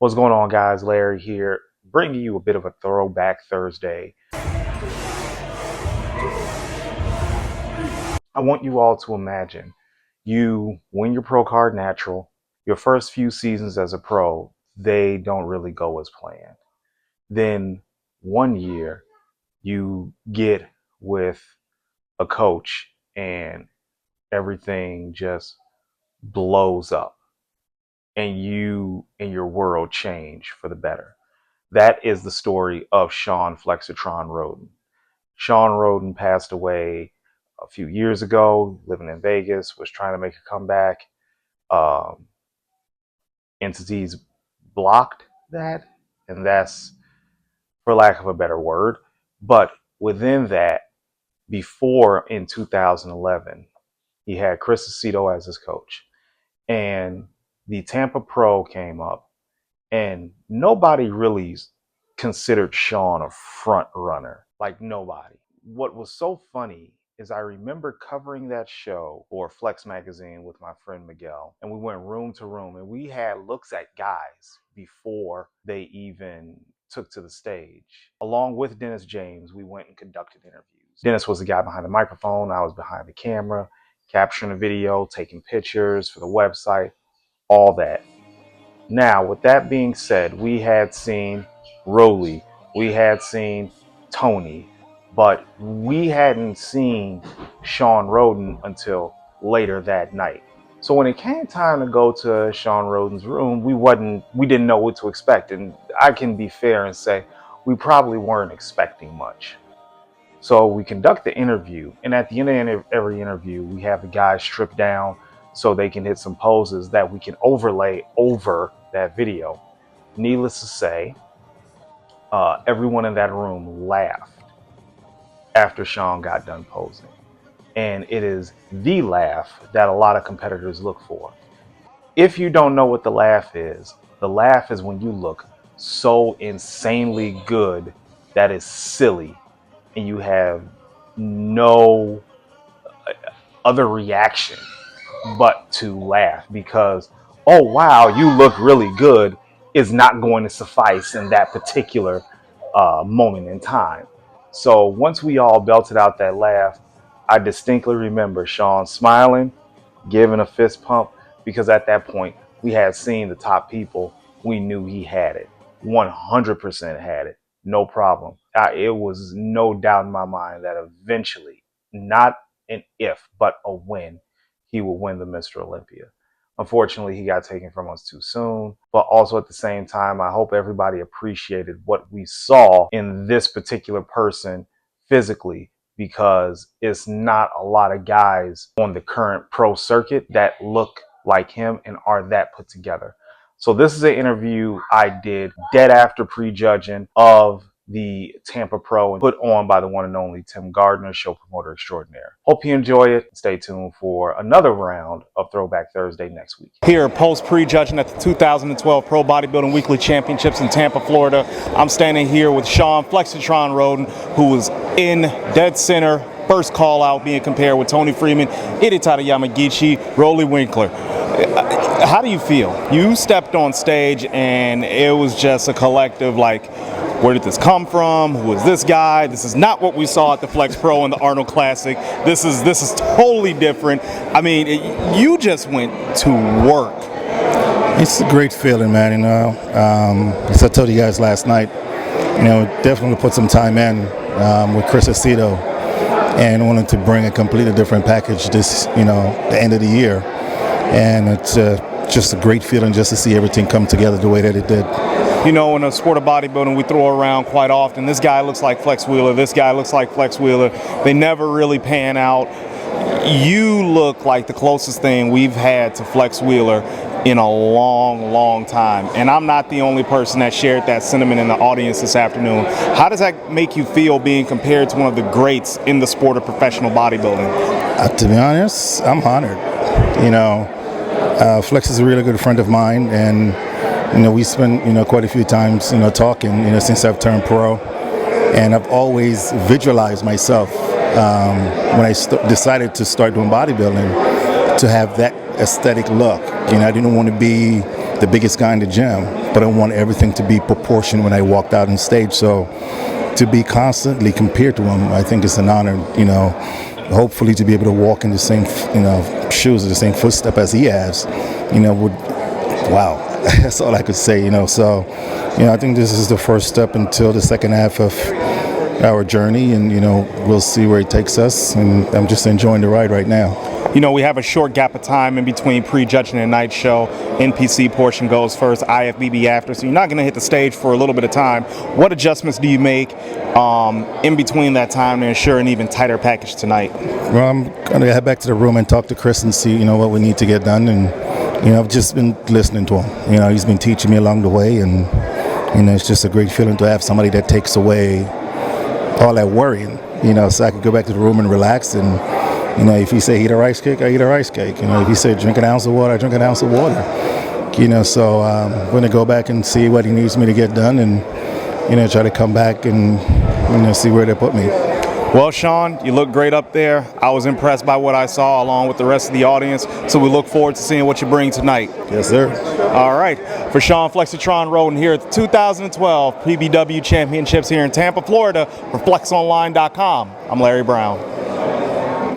What's going on, guys? Larry here, bringing you a bit of a throwback Thursday. I want you all to imagine you win your pro card natural. Your first few seasons as a pro, they don't really go as planned. Then one year you get with a coach and everything just blows up and you and your world change for the better. That is the story of Shawn Rhoden. Shawn Rhoden passed away a few years ago, living in Vegas, was trying to make a comeback. Entities blocked that, and that's for lack of a better word. But within that, before in 2011, he had Chris Aceto as his coach. And the Tampa Pro came up, and nobody really considered Shawn a front runner. Like nobody. What was so funny is I remember covering that show for Flex magazine with my friend Miguel, and we went room to room and we had looks at guys before they even took to the stage. Along with Dennis James, we went and conducted interviews. Dennis was the guy behind the microphone. I was behind the camera, capturing the video, taking pictures for the website, all that. Now, with that being said, we had seen Rolly, we had seen Tony, but we hadn't seen Shawn Rhoden until later that night. So when it came time to go to Shawn Rhoden's room, we didn't know what to expect. And I can be fair and say we probably weren't expecting much. So we conduct the interview, and at the end of every interview, we have the guys strip down so they can hit some poses that we can overlay over that video. Needless to say, everyone in that room laughed after Shawn got done posing. And it is the laugh that a lot of competitors look for. If you don't know what the laugh is when you look so insanely good that is silly and you have no other reaction but to laugh, because, oh wow, you look really good is not going to suffice in that particular moment in time. So once we all belted out that laugh, I distinctly remember Shawn smiling, giving a fist pump, because at that point we had seen the top people. We knew he had it, 100% had it, no problem. It was no doubt in my mind that eventually, not an if, but a when, he would win the Mr. Olympia. Unfortunately, he got taken from us too soon. But also at the same time, I hope everybody appreciated what we saw in this particular person physically, because it's not a lot of guys on the current pro circuit that look like him and are that put together. So this is an interview I did dead after prejudging of the Tampa Pro, put on by the one and only Tim Gardner, show promoter extraordinaire. Hope you enjoy it. Stay tuned for another round of Throwback Thursday next week. Here, post-prejudging at the 2012 Pro Bodybuilding Weekly Championships in Tampa, Florida. I'm standing here with Shawn Rhoden, who was in dead center, first call out, being compared with Tony Freeman, Hidetada Yamagichi, Rolly Winkler. How do you feel? You stepped on stage and it was just a collective, like, where did this come from? Who is this guy? This is not what we saw at the Flex Pro and the Arnold Classic. This is totally different. I mean, you just went to work. It's a great feeling, man. You know, as I told you guys last night, you know, definitely put some time in with Chris Aceto, and wanted to bring a completely different package this, you know, the end of the year, and it's just a great feeling just to see everything come together the way that it did. You know, in the sport of bodybuilding, we throw around quite often, this guy looks like Flex Wheeler, this guy looks like Flex Wheeler. They never really pan out. You look like the closest thing we've had to Flex Wheeler in a long, long time. And I'm not the only person that shared that sentiment in the audience this afternoon. How does that make you feel being compared to one of the greats in the sport of professional bodybuilding? To be honest, I'm honored. You know, Flex is a really good friend of mine, and you know, we spent, you know, quite a few times, you know, talking, you know, since I've turned pro, and I've always visualized myself when I decided to start doing bodybuilding to have that aesthetic look. You know, I didn't want to be the biggest guy in the gym. but I want everything to be proportioned when I walked out on stage. So to be constantly compared to him, I think it's an honor, you know, hopefully to be able to walk in the same, you know, shoes or the same footstep as he has, you know, wow, that's all I could say, you know. So, you know, I think this is the first step until the second half of our journey, and, you know, we'll see where it takes us, and I'm just enjoying the ride right now. You know, we have a short gap of time in between prejudging and night show. NPC portion goes first, IFBB after, so you're not going to hit the stage for a little bit of time. What adjustments do you make in between that time to ensure an even tighter package tonight? Well, I'm going to head back to the room and talk to Chris and see, you know, what we need to get done, and, you know, I've just been listening to him. You know, he's been teaching me along the way, and, you know, it's just a great feeling to have somebody that takes away all that worrying, you know, so I could go back to the room and relax. And, you know, if he say eat a rice cake, I eat a rice cake. You know, if he said drink an ounce of water, I drink an ounce of water. You know, so I'm going to go back and see what he needs me to get done, and, you know, try to come back and, you know, see where they put me. Well, Shawn, you look great up there. I was impressed by what I saw along with the rest of the audience, so we look forward to seeing what you bring tonight. Yes, sir. All right. For Shawn Flexitron Rhoden here at the 2012 PBW Championships here in Tampa, Florida, for FlexOnline.com, I'm Larry Brown.